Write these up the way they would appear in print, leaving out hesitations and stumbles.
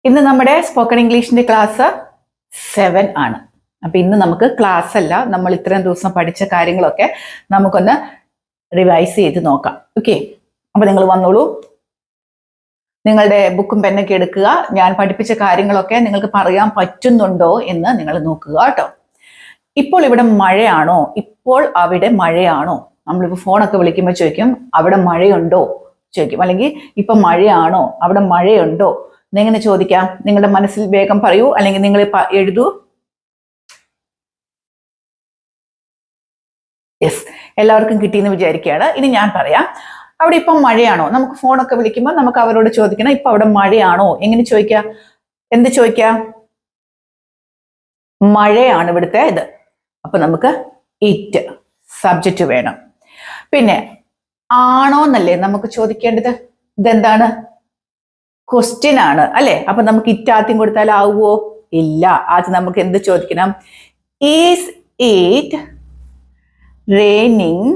ഇന്ന് നമ്മുടെ spoken ഇംഗ്ലീഷിന്റെ class 7 ആണ്. അപ്പൊ ഇന്ന് നമുക്ക് ക്ലാസ് അല്ല, നമ്മൾ ഇത്രയും ദിവസം പഠിച്ച കാര്യങ്ങളൊക്കെ നമുക്കൊന്ന് റിവൈസ് ചെയ്ത് നോക്കാം. ഓക്കെ, അപ്പൊ നിങ്ങൾ വന്നോളൂ, നിങ്ങളുടെ ബുക്കും പെന്നൊക്കെ എടുക്കുക. ഞാൻ പഠിപ്പിച്ച കാര്യങ്ങളൊക്കെ നിങ്ങൾക്ക് പറയാൻ പറ്റുന്നുണ്ടോ എന്ന് നിങ്ങൾ നോക്കുക കേട്ടോ. ഇപ്പോൾ ഇവിടെ മഴയാണോ? ഇപ്പോൾ അവിടെ മഴയാണോ? നമ്മളിപ്പോൾ ഫോണൊക്കെ വിളിക്കുമ്പോൾ ചോദിക്കും അവിടെ മഴയുണ്ടോ ചോദിക്കും, അല്ലെങ്കിൽ ഇപ്പൊ മഴയാണോ, അവിടെ മഴയുണ്ടോ എങ്ങനെ ചോദിക്കാം? നിങ്ങളുടെ മനസ്സിൽ വേഗം പറയൂ, അല്ലെങ്കിൽ നിങ്ങൾ എഴുതൂ. യെസ്, എല്ലാവർക്കും കിട്ടിയെന്ന് വിചാരിക്കുകയാണ്. ഇനി ഞാൻ പറയാം, അവിടെ ഇപ്പം മഴയാണോ? നമുക്ക് ഫോണൊക്കെ വിളിക്കുമ്പോൾ നമുക്ക് അവരോട് ചോദിക്കണം ഇപ്പൊ അവിടെ മഴയാണോ. എങ്ങനെ ചോദിക്കാം? എന്ത് ചോദിക്കാം? മഴയാണ് ഇവിടുത്തെ ഇത്. അപ്പൊ നമുക്ക് ഇറ്റ് സബ്ജക്റ്റ് വേണം. പിന്നെ ആണോന്നല്ലേ നമുക്ക് ചോദിക്കേണ്ടത്? ഇതെന്താണ്? ക്വസ്റ്റ്യൻ ആണ് അല്ലെ? അപ്പൊ നമുക്ക് ഇറ്റ് ആദ്യം കൊടുത്താൽ ആവുമോ? ഇല്ല. ആദ്യം നമുക്ക് എന്ത് ചോദിക്കണം? ഈസ് ഇറ്റ് റെയിനിങ്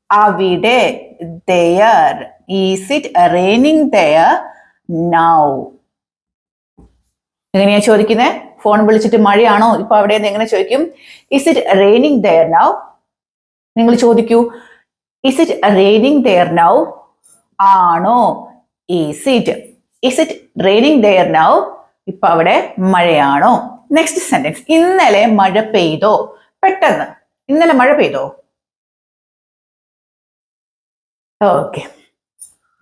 അവിടെ? there. Is it raining there now? എങ്ങനെയാ ചോദിക്കുന്നത്? ഫോൺ വിളിച്ചിട്ട് മഴയാണോ ഇപ്പൊ അവിടെ എങ്ങനെ ചോദിക്കും? Is it raining there now? നിങ്ങൾ ചോദിക്കൂ, is it raining there now? ആണോ? Is it raining there now? ഇപ്പൊ അവിടെ മഴയാണോ? നെക്സ്റ്റ് സെന്റൻസ്, ഇന്നലെ മഴ പെയ്തോ? പെട്ടെന്ന്, ഇന്നലെ മഴ പെയ്തോ? ഓക്കെ,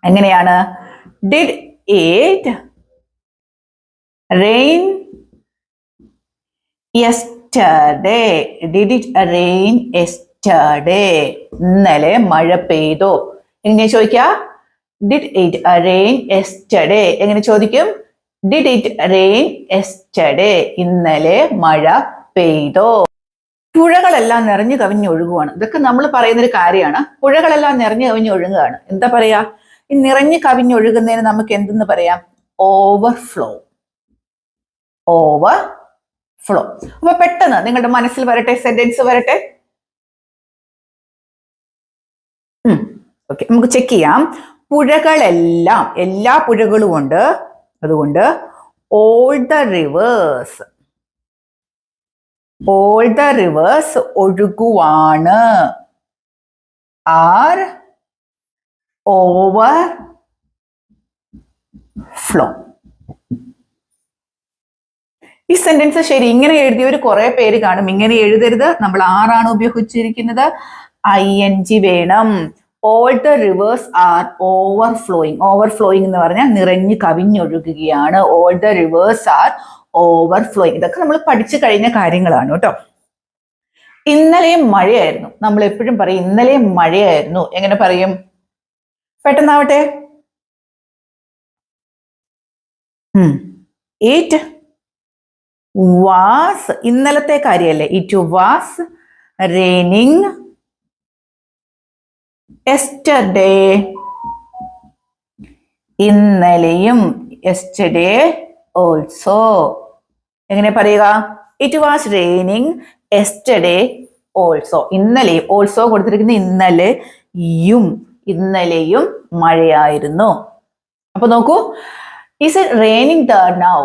എങ്ങനെയാണ്? Did it rain yesterday? Did it rain yesterday? ഇന്നലെ മഴ പെയ്തോ? എങ്ങനെയാ ചോദിക്കുക? Did it rain yesterday? എങ്ങനെ ചോദിക്കും? Did it rain yesterday? ഇന്നലെ മഴ പെയ്തോ? പുഴകളെല്ലാം നിറഞ്ഞു കവിഞ്ഞൊഴുകുവാണ്. ഇതൊക്കെ നമ്മൾ പറയുന്നൊരു കാര്യമാണ്. പുഴകളെല്ലാം നിറഞ്ഞു കവിഞ്ഞൊഴുകുകയാണ്. എന്താ പറയാ? ഈ നിറഞ്ഞു കവിഞ്ഞൊഴുകുന്നതിന് നമുക്ക് എന്തെന്ന് പറയാം? ഓവർഫ്ലോ. ഓവർഫ്ലോ. അപ്പൊ പെട്ടെന്ന് നിങ്ങളുടെ മനസ്സിൽ വരട്ടെ, സെന്റൻസ് വരട്ടെ. ഓക്കെ, നമുക്ക് ചെക്ക് ചെയ്യാം. പുഴകളെല്ലാം, എല്ലാ പുഴകളും ഉണ്ട്. അതുകൊണ്ട് ഓൾ ദ റിവേഴ്സ് ഒഴുകുവാണ്. Are overflow. ഈ സെന്റൻസ് ശരി ഇങ്ങനെ എഴുതിയവർ കുറെ പേര് കാണും. ഇങ്ങനെ എഴുതരുത്, നമ്മൾ ആറാണ് ഉപയോഗിച്ചിരിക്കുന്നത്. ING വേണം. All the rivers are overflowing. Overflowing എന്ന് പറഞ്ഞാൽ നിറഞ്ഞു കവിഞ്ഞൊഴുകുകയാണ്. All the rivers are overflowing. ഇതൊക്കെ നമ്മൾ പഠിച്ചു കഴിഞ്ഞ കാര്യങ്ങളാണ് കേട്ടോ. ഇന്നലെയും മഴയായിരുന്നു. നമ്മൾ എപ്പോഴും പറയും ഇന്നലെയും മഴയായിരുന്നു. എങ്ങനെ പറയും? പെട്ടെന്നാവട്ടെ. ഇറ്റ് വാസ്, ഇന്നലത്തെ കാര്യമല്ലേ. It was raining yesterday. ഇന്നലെയും. Yesterday also. എങ്ങനെ പറയുക? It was raining yesterday also. ഇന്നലെയും, ഓൾസോ കൊടുത്തിരിക്കുന്ന ഇന്നലെയും മഴയായിരുന്നു. അപ്പൊ നോക്കൂ, is it raining there now?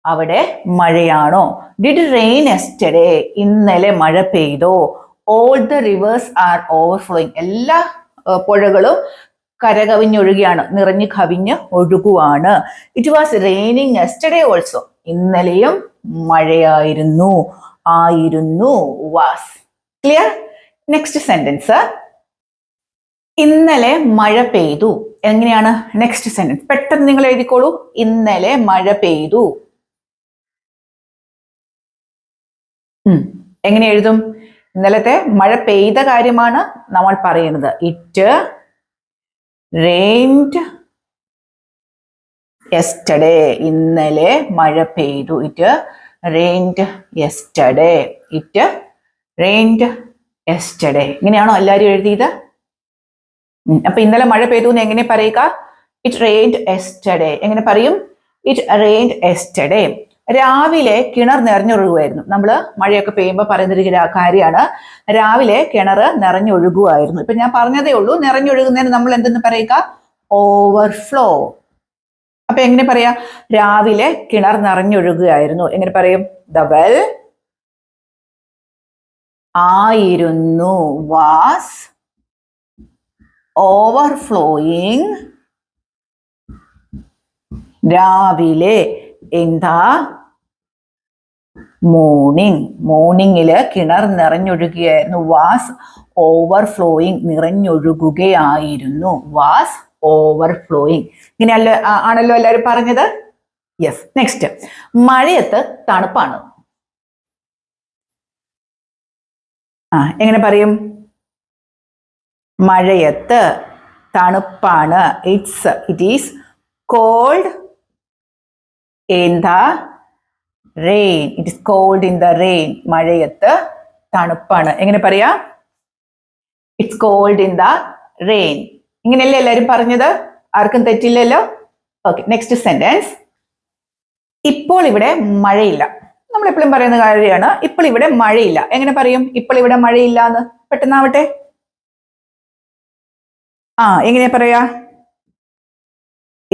അവിടെ മഴയാണോ? Did rain yesterday? ഇന്നലെ മഴ പെയ്തോ? All the rivers are overflowing. എല്ലാ പുഴകളും കരകവിഞ്ഞൊഴുകയാണ്, നിറഞ്ഞു കവിഞ്ഞ് ഒഴുകുവാണ്. It was raining yesterday also. ഇന്നലെയും മഴയായിരുന്നു. ആയിരുന്നു, വാസ്. ക്ലിയർ? നെക്സ്റ്റ് സെന്റൻസ്, ഇന്നലെ മഴ പെയ്തു. എങ്ങനെയാണ് നെക്സ്റ്റ് സെന്റൻസ്? പെട്ടെന്ന് നിങ്ങൾ എഴുതിക്കോളൂ. ഇന്നലെ മഴ പെയ്തു. എങ്ങനെ എഴുതും? ഇന്നലത്തെ മഴ പെയ്ത കാര്യമാണ് നമ്മൾ പറയുന്നത്. It rained yesterday. ഇന്നലെ മഴ പെയ്തു. It rained yesterday. It rained yesterday. ഇങ്ങനെയാണോ എല്ലാവരും എഴുതിയത്? അപ്പൊ ഇന്നലെ മഴ പെയ്തു എന്ന് എങ്ങനെ പറയുക? It rained yesterday. എങ്ങനെ പറയും? It rained yesterday. രാവിലെ കിണർ നിറഞ്ഞൊഴുകുമായിരുന്നു. നമ്മൾ മഴയൊക്കെ പെയ്യുമ്പോൾ പറയുന്നൊരു കാര്യമാണ്. രാവിലെ കിണർ നിറഞ്ഞൊഴുകുമായിരുന്നു. ഇപ്പൊ ഞാൻ പറഞ്ഞതേ ഉള്ളൂ, നിറഞ്ഞൊഴുകുന്നതിന് നമ്മൾ എന്തെന്ന് പറയുക? ഓവർഫ്ലോ. അപ്പൊ എങ്ങനെ പറയാ? രാവിലെ കിണർ നിറഞ്ഞൊഴുകുകയായിരുന്നു. എങ്ങനെ പറയും? ദ വെൽ ആയിരുന്നു, വാസ് ഓവർഫ്ലോയിങ്. രാവിലെ ഇൻ ദ മോർണിംഗ്. മോർണിംഗില് കിണർ നിറഞ്ഞൊഴുകുകയായിരുന്നു. വാസ് ഓവർഫ്ലോയിങ്, നിറഞ്ഞൊഴുകുകയായിരുന്നു. Was overflowing. ഇങ്ങനെയല്ല ആണല്ലോ എല്ലാവരും പറഞ്ഞത്. യെസ്. നെക്സ്റ്റ്, മഴയത്ത് തണുപ്പാണ്. എങ്ങനെ പറയും? മഴയത്ത് തണുപ്പാണ്. It is cold in the rain. It is cold in the rain. മഴയത്ത് തണുപ്പാണ്. എങ്ങനെ പറയാ? It's cold in the rain. ഇങ്ങനെയല്ലേ എല്ലാവരും പറഞ്ഞത്? ആർക്കും തെറ്റില്ലല്ലോ. Okay, next sentence. ഇപ്പോൾ ഇവിടെ മഴയില്ല. നമ്മൾ എപ്പോഴും പറയുന്ന കാര്യമാണ്, ഇപ്പോൾ ഇവിടെ മഴയില്ല. എങ്ങനെ പറയും ഇപ്പോൾ ഇവിടെ മഴയില്ല എന്ന്? പെട്ടെന്നാവട്ടെ. എങ്ങനെയാ പറയാ?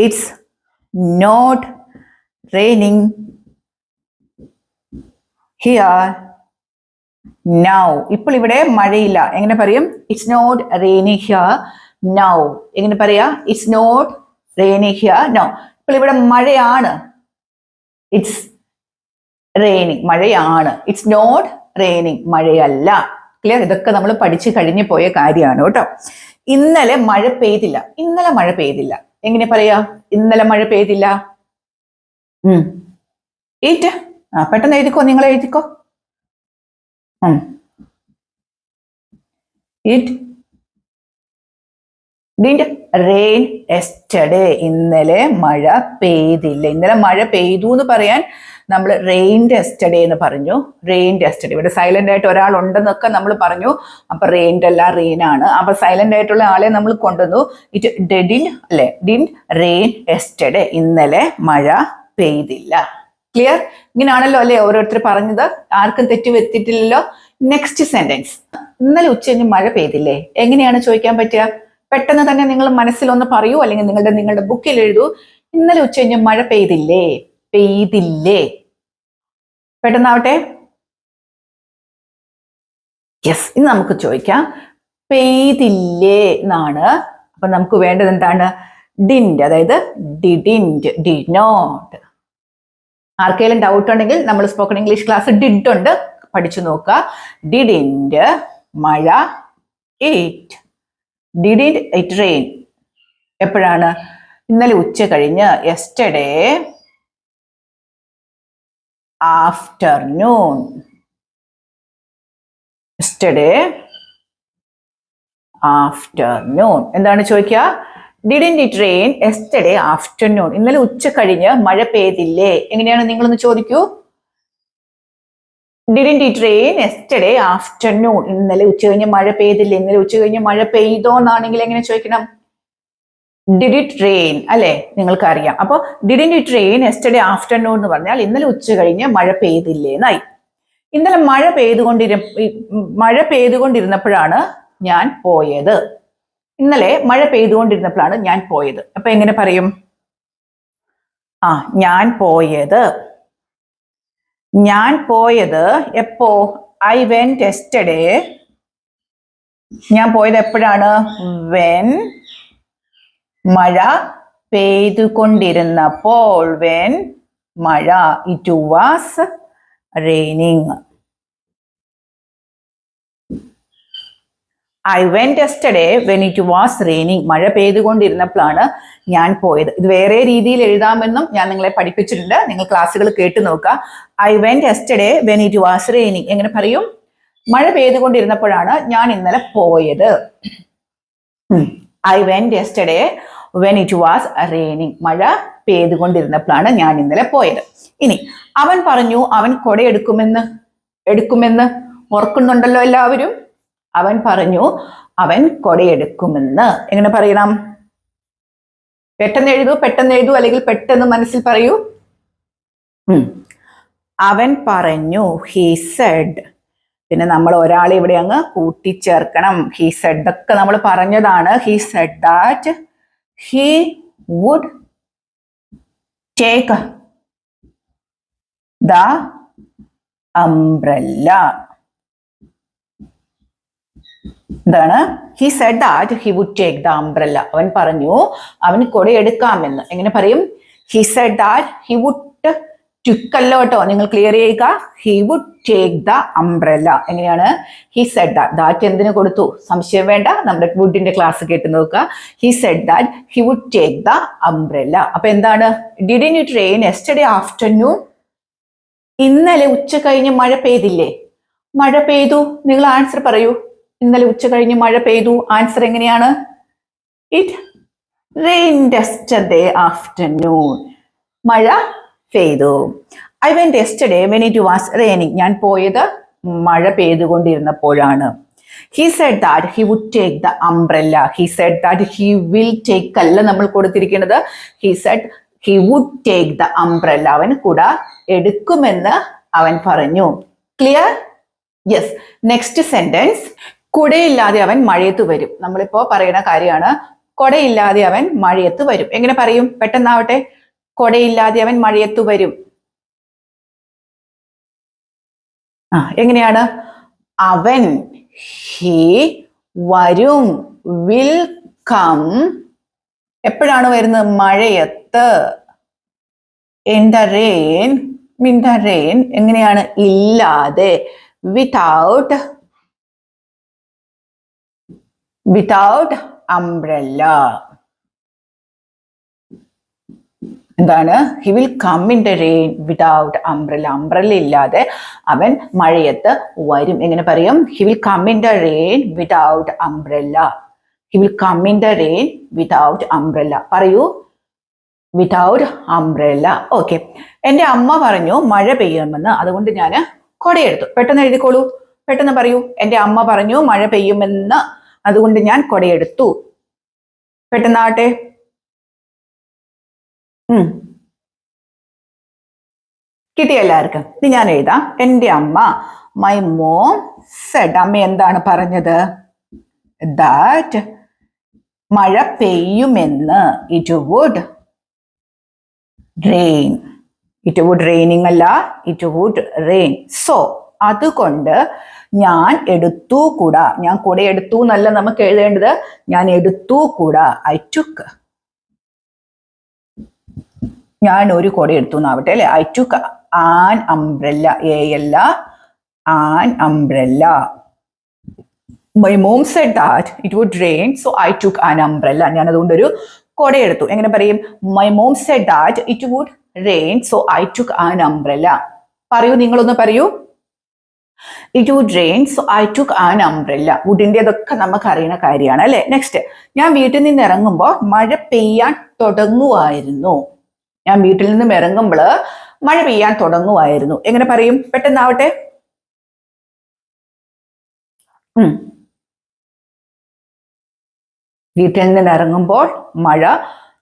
It's not raining here now. ഇപ്പോൾ ഇവിടെ മഴയില്ല. എങ്ങനെ പറയും? It's not raining here now. എങ്ങനെ പറയാ? It's not raining here now. ഇപ്പോൾ ഇവിടെ മഴയാണ്. It's raining. മഴയാണ്. It's not raining. മഴയല്ല. ക്ലിയർ? ഇതൊക്കെ നമ്മൾ പഠിച്ചു കഴിഞ്ഞു പോയ കാര്യമാണ് കേട്ടോ. ഇന്നലെ മഴ പെയ്തില്ല. ഇന്നലെ മഴ പെയ്തില്ല. എങ്ങനെ പറയാ? ഇന്നലെ മഴ പെയ്തില്ല. ഈറ്റ്. പെട്ടെന്ന് എഴുതിക്കോ, നിങ്ങൾ എഴുതിക്കോ. It did rain yesterday. ഇന്നലെ മഴ പെയ്തില്ല. ഇന്നലെ മഴ പെയ്തു എന്ന് പറയാൻ നമ്മൾ റെയിൻഡ് യെസ്റ്റർഡേ എന്ന് പറഞ്ഞു. Rained yesterday. ഇവിടെ സൈലന്റ് ആയിട്ട് ഒരാൾ ഉണ്ടെന്നൊക്കെ നമ്മൾ പറഞ്ഞു. അപ്പൊ റെയിൻഡ് അല്ല, റെയിൻ ആണ്. അപ്പൊ സൈലന്റ് ആയിട്ടുള്ള ആളെ നമ്മൾ കൊണ്ടുവന്നു. ഇറ്റ് ഡിഡ് അല്ലെ, ഡിഡ് റെയിൻ യെസ്റ്റർഡേ. ഇന്നലെ മഴ പെയ്തില്ല. ക്ലിയർ? ഇങ്ങനെയാണല്ലോ അല്ലെ ഓരോരുത്തർ പറഞ്ഞത്. ആർക്കും തെറ്റ് വരുത്തിയിട്ടില്ലല്ലോ. Next sentence. ഇന്നലെ ഉച്ചകഴിഞ്ഞ് മഴ പെയ്തില്ലേ? എങ്ങനെയാണ് ചോദിക്കാൻ പറ്റുക? പെട്ടെന്ന് തന്നെ നിങ്ങൾ മനസ്സിലൊന്ന് പറയൂ, അല്ലെങ്കിൽ നിങ്ങളുടെ ബുക്കിൽ എഴുതൂ. ഇന്നലെ ഉച്ചകഴിഞ്ഞ് മഴ പെയ്തില്ലേ? പെയ്തില്ലേ? പെട്ടെന്നാവട്ടെ. യെസ്. ഇന്ന് നമുക്ക് ചോദിക്കാം പെയ്തില്ലേ എന്നാണ്. അപ്പൊ നമുക്ക് വേണ്ടത് എന്താണ്? ഡിൻഡ്, അതായത് ഡിഡിൻഡ്, ഡിഡ് നോട്ട്. ആർക്കെങ്കിലും ഡൗട്ട് ഉണ്ടെങ്കിൽ നമ്മൾ സ്പോക്കൺ ഇംഗ്ലീഷ് ക്ലാസ് ഡിഡ് ഉണ്ട്, പഠിച്ചു നോക്കുക. ഡിഡിൻഡ് മഴ. It ഡിഡിൻഡ് it rain. എപ്പോഴാണ്? ഇന്നലെ ഉച്ച കഴിഞ്ഞ്. Yesterday afternoon. Yesterday afternoon. എന്താണ് ചോദിക്കുക? ഡിഡിൻഡ് ഇറ്റ് റെയിൻ യെസ്റ്റർഡേ ആഫ്റ്റർനൂൺ. ഇന്നലെ ഉച്ച കഴിഞ്ഞ് മഴ പെയ്തില്ലേ? എങ്ങനെയാണ്? നിങ്ങളൊന്ന് ചോദിക്കൂ. ഡിഡിൻഡ് ഇറ്റ് റെയിൻ യെസ്റ്റർഡേ ആഫ്റ്റർനൂൺ. ഇന്നലെ ഉച്ച കഴിഞ്ഞ് മഴ പെയ്തില്ലേ? ഇന്നലെ ഉച്ച കഴിഞ്ഞ് മഴ പെയ്തോ എന്നാണെങ്കിൽ എങ്ങനെ ചോദിക്കണം? ഡിഡ് ഇറ്റ് റെയിൻ അല്ലെ? നിങ്ങൾക്ക് അറിയാം. അപ്പൊ ഡിഡിൻഡ് ഇറ്റ് റെയിൻ യെസ്റ്റർഡേ ആഫ്റ്റർനൂൺ എന്ന് പറഞ്ഞാൽ ഇന്നലെ ഉച്ച കഴിഞ്ഞ് മഴ പെയ്തില്ലേ എന്നായി. ഇന്നലെ മഴ പെയ്തുകൊണ്ടിരുന്നപ്പോഴാണ് ഞാൻ പോയത്. ഇന്നലെ മഴ പെയ്തുകൊണ്ടിരുന്നപ്പോഴാണ് ഞാൻ പോയത്. അപ്പൊ എങ്ങനെ പറയും? ഞാൻ പോയത്. ഞാൻ പോയത് എപ്പോ? I went yesterday. ഞാൻ പോയത് എപ്പോഴാണ്? വെൻ മഴ പെയ്തുകൊണ്ടിരുന്നപ്പോൾ. വെൻ മഴ. It was raining. I went yesterday when it was raining. മഴ പെയ്തുകൊണ്ടിരുന്നപ്പോഴാണ് ഞാൻ പോയത്. ഇത് വേറെ രീതിയിൽ എഴുതാമെന്നും ഞാൻ നിങ്ങളെ പഠിപ്പിച്ചിട്ടുണ്ട്. നിങ്ങൾ ക്ലാസ്സുകൾ കേട്ടു നോക്കുക. I went yesterday when it was raining. എങ്ങനെ പറയും? മഴ പെയ്തുകൊണ്ടിരുന്നപ്പോഴാണ് ഞാൻ ഇന്നലെ പോയത്. I went yesterday when it was raining. മഴ പെയ്തുകൊണ്ടിരുന്നപ്പോഴാണ് ഞാൻ ഇന്നലെ പോയത്. ഇനി അവൻ പറഞ്ഞു അവൻ കൊട എടുക്കുമെന്ന് ഓർക്കുന്നുണ്ടല്ലോ എല്ലാവരും. അവൻ പറഞ്ഞു അവൻ കൊടയെടുക്കുമെന്ന്. എങ്ങനെ പറയണം? പെട്ടെന്ന് എഴുതൂ, അല്ലെങ്കിൽ പെട്ടെന്ന് മനസ്സിൽ പറയൂ. അവൻ പറഞ്ഞു, ഹി സെഡ്. പിന്നെ നമ്മൾ ഒരാളെ ഇവിടെ അങ്ങ് കൂട്ടിച്ചേർക്കണം. ഹി സെഡ് ഒക്കെ നമ്മൾ പറഞ്ഞതാണ്. He said that he would take the umbrella. എന്താണ്? He said that he would take the umbrella. അവൻ പറഞ്ഞു അവന് കൊട എടുക്കാമെന്ന്. എങ്ങനെ പറയും? He said that he would, ട്വിക്കല്ലോ കേട്ടോ, നിങ്ങൾ ക്ലിയർ ചെയ്യുക. He would take the umbrella. എങ്ങനെയാണ്? ഹി സെഡ് ദാറ്റ് എന്തിനു കൊടുത്തു? സംശയം വേണ്ട, നമ്മുടെ വുഡിന്റെ ക്ലാസ് കേട്ട് നോക്കുക. He said that he would take the umbrella. അപ്പൊ എന്താണ്? Didn't it rain yesterday afternoon? ഇന്നലെ ഉച്ച കഴിഞ്ഞ് മഴ പെയ്തില്ലേ? മഴ പെയ്തു. നിങ്ങൾ ആൻസർ പറയൂ. ഇന്നലെ ഉച്ച കഴിഞ്ഞ് മഴ പെയ്തു. ആൻസർ എങ്ങനെയാണ്? It rained yesterday afternoon. മഴ പെയ്തു. I went yesterday when it was raining. ഞാൻ പോയത് മഴ പെയ്തുകൊണ്ടിരുന്നപ്പോഴാണ്. He said that he would take the umbrella. He said that he will take അല്ല നമ്മൾ കൊടുത്തിരിക്കുന്നത്. He said he would take the umbrella. അവൻ കുട എടുക്കുമെന്ന് അവൻ പറഞ്ഞു. ക്ലിയർ? യെസ്. Next sentence. കുടയില്ലാതെ അവൻ മഴയത്ത് വരും. നമ്മളിപ്പോ പറയുന്ന കാര്യമാണ്. കൊടയില്ലാതെ അവൻ മഴയത്ത് വരും. എങ്ങനെ പറയും? പെട്ടെന്നാവട്ടെ. കൊടയില്ലാതെ അവൻ മഴയത്ത് വരും. എങ്ങനെയാണ്? അവൻ, ഹി, വരും, വിൽ കം. എപ്പോഴാണ് വരുന്നത്? മഴയത്ത്. In the rain, in the rain. എങ്ങനെയാണ്? ഇല്ലാതെ. Without, without umbrella. എന്താണ്? He will come in the rain without umbrella. Umbrella ഇല്ലാതെ അവൻ മഴയത്ത് വരും. എങ്ങനെ പറയും? He will come in the rain without umbrella. He will come in the rain without umbrella. പറയൂ. Without umbrella. ഓക്കെ. എന്റെ അമ്മ പറഞ്ഞു മഴ പെയ്യുമെന്ന്, അതുകൊണ്ട് ഞാൻ കൊടയെടുത്തു. പെട്ടെന്ന് എഴുതിക്കോളൂ. പെട്ടെന്ന് പറയൂ. എന്റെ അമ്മ പറഞ്ഞു മഴ പെയ്യുമെന്ന്, അതുകൊണ്ട് ഞാൻ കൊടയെടുത്തു. പെട്ടെന്നാവട്ടെ. കിട്ടിയ എല്ലാവർക്കും? ഇനി ഞാൻ എഴുതാം. എന്റെ അമ്മ, മൈ മോം സെഡ്. അമ്മ എന്താണ് പറഞ്ഞത്? ദാറ്റ് മഴ പെയ്യുമെന്ന്. It would rain. It would raining അല്ല, ഇറ്റ് വുഡ് റെയിൻ. സോ അതുകൊണ്ട് ഞാൻ എടുത്തു കൂടാ. ഞാൻ കൂടെ എടുത്തു എന്നല്ല നമുക്ക് എഴുതേണ്ടത്. ഞാൻ എടുത്തു കൂടാ. I took. ഞാൻ ഒരു കൊട എടുത്തു എന്നാവട്ടെ അല്ലെ. I took an umbrella. അല്ല, an umbrella. My mom said that it would rain, so I took an umbrella. ഞാൻ അതുകൊണ്ടൊരു കൊട എടുത്തു. എങ്ങനെ പറയും? My mom said that it would rain, so I took an umbrella. പറയൂ, നിങ്ങളൊന്ന് പറയൂ. It would rain, so I took an umbrella. വുഡിന്റെ അതൊക്കെ നമുക്ക് അറിയുന്ന കാര്യമാണ് അല്ലെ. നെക്സ്റ്റ്. ഞാൻ വീട്ടിൽ നിന്ന് ഇറങ്ങുമ്പോൾ മഴ പെയ്യാൻ തുടങ്ങുമായിരുന്നു. ഞാൻ വീട്ടിൽ നിന്നും ഇറങ്ങുമ്പോൾ മഴ പെയ്യാൻ തുടങ്ങുമായിരുന്നു. എങ്ങനെ പറയും? പെട്ടെന്നാവട്ടെ. വീട്ടിൽ നിന്ന് ഇറങ്ങുമ്പോൾ മഴ,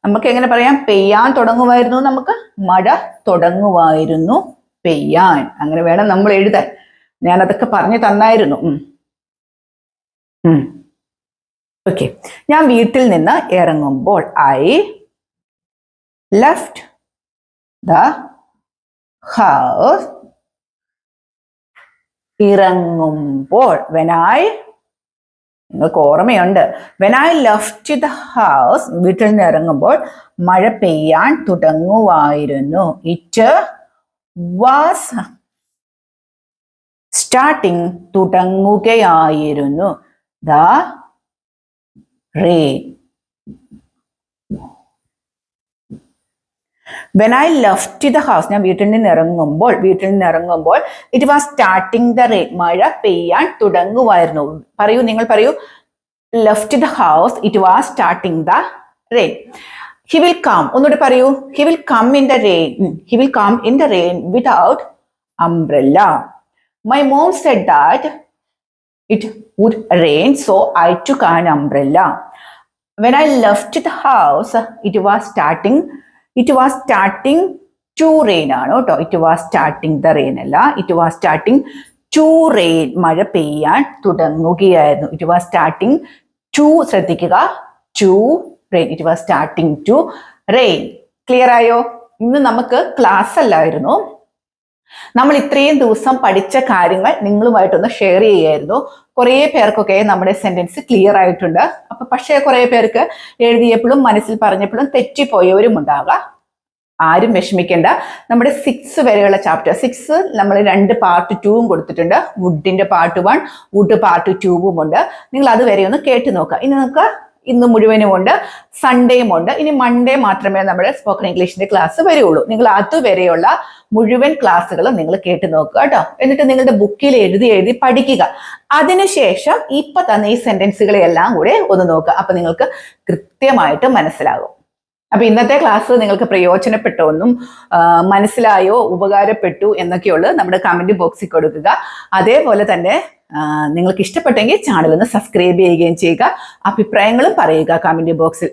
നമുക്ക് എങ്ങനെ പറയാം? പെയ്യാൻ തുടങ്ങുമായിരുന്നു. നമുക്ക് മഴ തുടങ്ങുമായിരുന്നു പെയ്യാൻ. അങ്ങനെ വേണം നമ്മൾ എഴുതാൻ. ഞാൻ അതൊക്കെ പറഞ്ഞു തന്നായിരുന്നു. ഓക്കെ. ഞാൻ വീട്ടിൽ നിന്ന് ഇറങ്ങുമ്പോൾ ഐ ലെഫ്റ്റ് ദ ഹൗസ്. ഇറങ്ങുമ്പോൾ, when I, നിങ്ങൾക്ക് ഓർമ്മയുണ്ട്, when I left the house, വീട്ടിൽ നിന്ന് ഇറങ്ങുമ്പോൾ മഴ പെയ്യാൻ തുടങ്ങുമായിരുന്നു. ഇറ്റ് വാസ് സ്റ്റാർട്ടിങ്, തുടങ്ങുകയായിരുന്നു. The rain. when I left the house, ഞാൻ വീട്ടിൽ നിന്ന് ഇറങ്ങുമ്പോൾ it was starting the rain. മഴ പെയ്യാൻ തുടങ്ങുമായിരുന്നു. പറയൂ, നിങ്ങൾ പറയൂ. Left the house, it was starting the rain. He will come. ഒന്നുകൂടി പറയൂ. He will come in the rain. He will come in the rain without umbrella. My mom said that it would rain, so I took an umbrella. when I left the house, it was starting to rain ആണ് കേട്ടോ. It was starting the rain അല്ല, it was starting to rain. മഴ പെയ്യാൻ തുടങ്ങുകയായിരുന്നു. It was starting to, ശ്രദ്ധിക്കുക, to rain. It was starting to rain. Clear ആയോ? ഇന്ന് നമുക്ക് ക്ലാസ് അല്ലായിരുന്നു, നമ്മൾ ഇത്രയും ദിവസം പഠിച്ച കാര്യങ്ങൾ നിങ്ങളുമായിട്ടൊന്ന് ഷെയർ ചെയ്യായിരുന്നു. കുറേ പേർക്കൊക്കെ നമ്മുടെ സെന്റൻസ് ക്ലിയർ ആയിട്ടുണ്ട്. അപ്പൊ പക്ഷേ കുറേ പേർക്ക് എഴുതിയപ്പോഴും മനസ്സിൽ പറഞ്ഞപ്പോഴും തെറ്റിപ്പോയവരും ഉണ്ടാകാം. ആരും വിഷമിക്കേണ്ട. നമ്മുടെ 6 വരെയുള്ള ചാപ്റ്റർ 6 നമ്മൾ 2 പാർട്ട് 2ഉം കൊടുത്തിട്ടുണ്ട്. വുഡിന്റെ പാർട്ട് 1, വുഡ് പാർട്ട് 2ഉം ഉണ്ട്. നിങ്ങൾ അതുവരെ ഒന്ന് കേട്ട് നോക്കുക. ഇനി നമുക്ക് ഇന്ന് മുഴുവനും ഉണ്ട്, സൺഡേയും ഉണ്ട്. ഇനി മൺഡേ മാത്രമേ നമ്മുടെ സ്പോക്കൺ ഇംഗ്ലീഷിന്റെ ക്ലാസ് വരികയുള്ളൂ. നിങ്ങൾ അതുവരെയുള്ള മുഴുവൻ ക്ലാസ്സുകളും നിങ്ങൾ കേട്ട് നോക്കുക കേട്ടോ. എന്നിട്ട് നിങ്ങളുടെ ബുക്കിൽ എഴുതി പഠിക്കുക. അതിനുശേഷം ഇപ്പൊ തന്നെ ഈ സെന്റൻസുകളെ എല്ലാം കൂടെ ഒന്ന് നോക്കുക. അപ്പൊ നിങ്ങൾക്ക് കൃത്യമായിട്ട് മനസ്സിലാകും. അപ്പൊ ഇന്നത്തെ ക്ലാസ് നിങ്ങൾക്ക് പ്രയോജനപ്പെട്ടോ എന്നും മനസ്സിലായോ, ഉപകാരപ്പെട്ടു എന്നൊക്കെയുള്ളത് നമ്മുടെ കമന്റ് ബോക്സിൽ കൊടുക്കുക. അതേപോലെ തന്നെ നിങ്ങൾക്ക് ഇഷ്ടപ്പെട്ടെങ്കിൽ ചാനൽ ഒന്ന് സബ്സ്ക്രൈബ് ചെയ്യുകയും ചെയ്യുക. അഭിപ്രായങ്ങളും പറയുക കമന്റ് ബോക്സിൽ.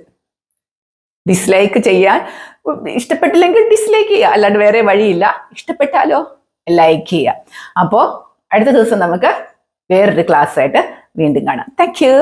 ഡിസ്ലൈക്ക് ചെയ്യാൻ ഇഷ്ടപ്പെട്ടില്ലെങ്കിൽ ഡിസ്ലൈക്ക് ചെയ്യുക, അല്ലാണ്ട് വേറെ വഴിയില്ല. ഇഷ്ടപ്പെട്ടാലോ ലൈക്ക് ചെയ്യുക. അപ്പോൾ അടുത്ത ദിവസം നമുക്ക് വേറൊരു ക്ലാസ് ആയിട്ട് വീണ്ടും കാണാം. Thank you.